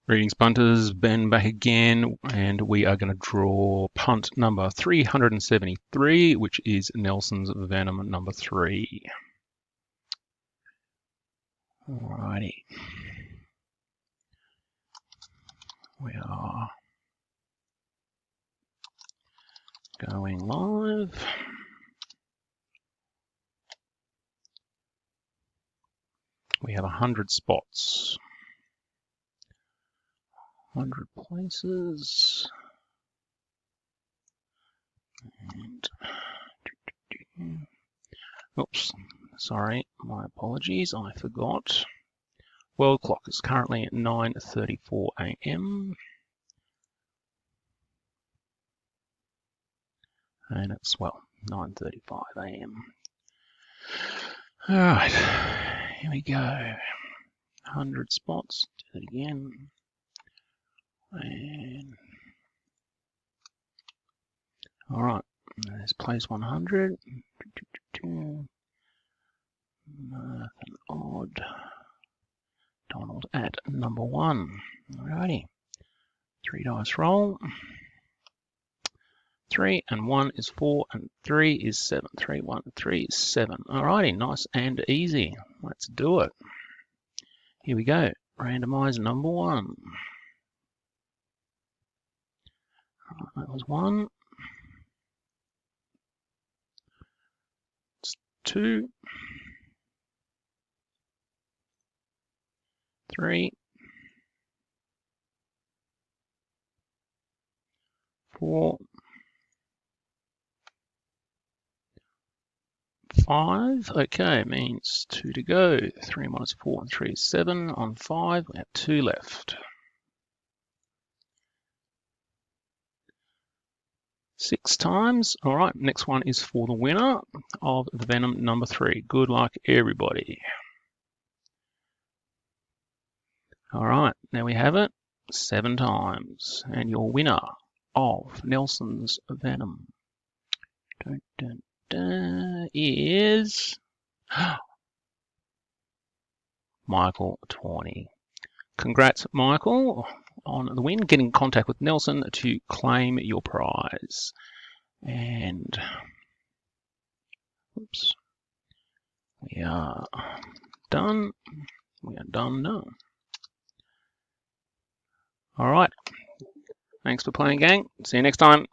Greetings, punters. Ben back again, and we are going to draw punt number 373, which is Nelson's Venom number 3. Alrighty. We are going live. We have 100 spots. 100 places. And oops, sorry, my apologies, I forgot. World clock is currently at 9:34 a.m. and it's, well, 9:35 a.m. Alright, here we go. 100 spots, do it again. And alright, there's place 100. Nothing odd. Donald at number 1. Alrighty. 3 dice roll. 3 and 1 is 4 and 3 is 7. 3, 1, 3 is 7. Alrighty, nice and easy. Let's do it. Here we go. Randomize number 1. That was 1. It's 2. 3. 4. 5. Okay, means 2 to go. 3 minus 4 and 3 is 7. On 5, we have 2 left. 6 times. All right, next one is for the winner of the Venom number 3. Good luck, everybody. All right, there we have it. 7 times. And your winner of Nelson's Venom is Michael 20. Congrats, Michael, on the win. Get in contact with Nelson to claim your prize. And oops, we are done. We are done now. All right. Thanks for playing, gang. See you next time.